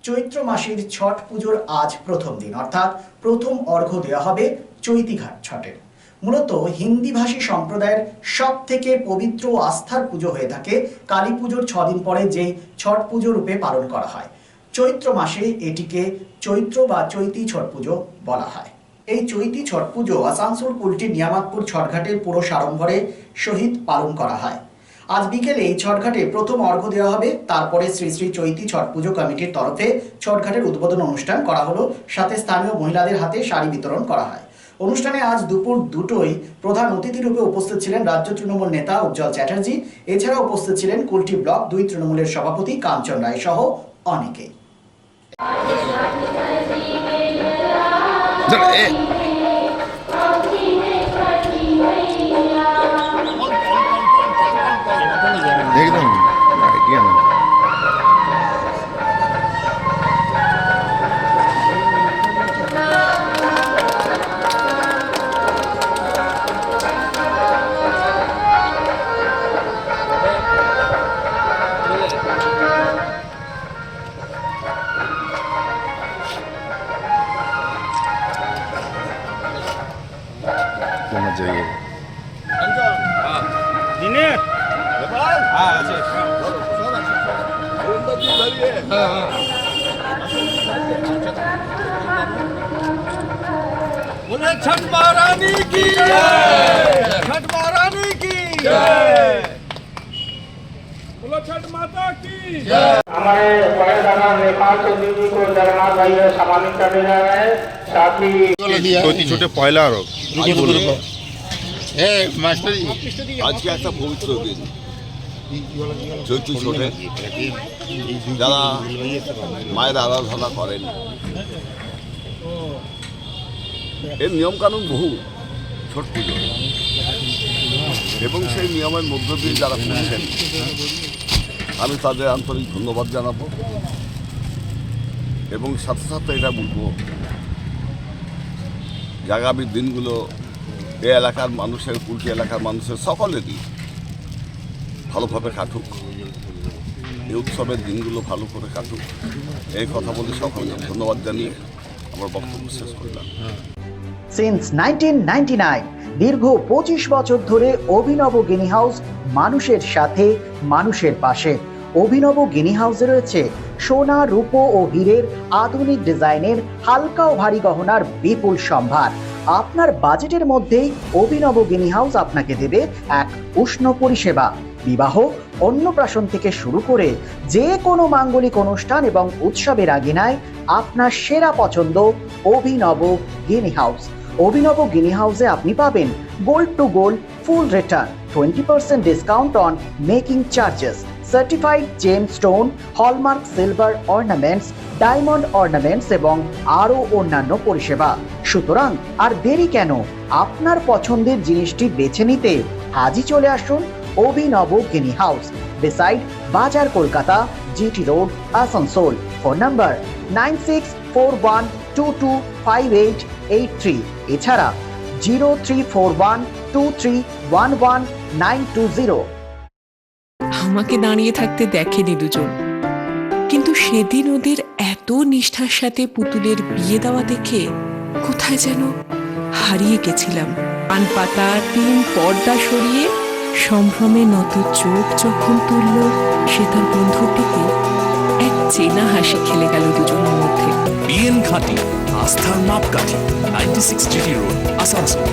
চৈত্র মাসের ছট পুজোর আজ প্রথম দিন, অর্থাৎ প্রথম অর্ঘ্য দেওয়া হবে চৈতি ঘাট ছটের। মূলত হিন্দিভাষী সম্প্রদায়ের সব থেকে পবিত্র আস্থার পুজো হয়ে থাকে কালী পুজোর 6 দিন পরে যে ছট পুজো রূপে পালন করা হয়। চৈত্র মাসে এটিকে চৈত্র বা চৈতি ছট পুজো বলা হয়। এই চৈতি ছট পুজো আসানসোল কুলটি নিয়ামতপুর ছটঘাটের পুরো সাড়ম্বরে সহিত পালন করা হয়। আজ বিকেলে এই ছটঘাটে প্রথম অর্ঘ্য দেওয়া হবে। তারপরে শ্রী শ্রী চৈতি ছট পুজো কমিটির তরফে ছটঘাটের উদ্বোধন অনুষ্ঠান করা হলো, সাথে স্থানীয় মহিলাদের হাতে শাড়ি বিতরণ করা হয়। অনুষ্ঠানে আজ দুপুর 2টোয় প্রধান অতিথি রূপে উপস্থিত ছিলেন রাজ্য তৃণমূল নেতা উজ্জ্বল চ্যাটার্জি। এছাড়া উপস্থিত ছিলেন কুলটি ব্লক 2 তৃণমূলের সভাপতি কাঞ্চন রায় সহ অনেকেই। एकदम आइडिया नहीं। मजा ये बोले छठ महारानी की जय, छठ महारानी की जय, बोलो छठ माता की जय। हमारे बड़े दादा नेपाल चौधरी जी को जगन्नाथ भाई सम्मानित करने जा रहे हैं। साथ ही छोटे छोटे पहला रोग আজকে একটা পবিত্র দিন, চৈত্র ছোটে যারা মায়ের আরাধনা করেন, এর নিয়মকানুন বহু ছোট পুজো, এবং সেই নিয়মের মধ্য দিয়ে যারা করছেন আমি তাদের আন্তরিক ধন্যবাদ জানাবো। এবং সাথে সাথে এটা বলবো যে আগামী দিনগুলো এই এলাকার মানুষের, কুলটি এলাকার মানুষের সকলেরই ভালোভাবে কাটুক, এই উৎসবের দিনগুলো ভালো করে কাটুক, এই কথা বলে সকলকে ধন্যবাদ জানিয়ে আমার বক্তব্য শেষ করলাম। সিন্স 1999 দীর্ঘ 25 বছর ধরে অভিনব গিনি হাউস মানুষের সাথে, মানুষের পাশে। অভিনব গিনি হাউসে রয়েছে সোনা, রূপো ও হীরের আধুনিক ডিজাইনের হালকা ও ভারী গহনার বিপুল সম্ভার। আপনার বাজেটের মধ্যেই অভিনব গিনি হাউস আপনাকে দেবে এক উষ্ণ পরিষেবা। বিবাহ, অন্নপ্রাশন থেকে শুরু করে যে কোনো মাঙ্গলিক অনুষ্ঠান এবং উৎসবের আগিনায় আপনার সেরা পছন্দ অভিনব গিনি হাউস। অভিনব গিনি হাউসে আপনি পাবেন gold to gold full return, 20% discount on making charges, certified gem stone, hallmark silver ornaments, diamond ornaments এবং আরও অন্যান্য পরিষেবা। সুতরাং আর দেরি কেন? আপনার পছন্দের জিনিসটি বেছে নিতে আজই চলে আসুন অভিনব গিনি হাউস, বিসাইড বাজার Kolkata, GT road, Asansol. Phone number 9641225883, এছাড়া 0341231190। আমাকে দাঁড়িয়ে থাকতে দেখেনি দুজন, কিন্তু সেদিন ওদের এত নিষ্ঠার সাথে পুতুলের বিয়ে দেওয়া দেখে কোথায় যেন হারিয়ে গেছিলাম। পান পাতা, টিন, পর্দা সরিয়ে সম্ভ্রমে নত চোখ যখন তুলল, সে তার বন্ধুর দিকে এক চেনা হাসি খেলে গেল দুজনের মধ্যে। বিএন ঘাটি, আস্থার মাপকাঠি, 96 জিটি রোড, আসানসোল।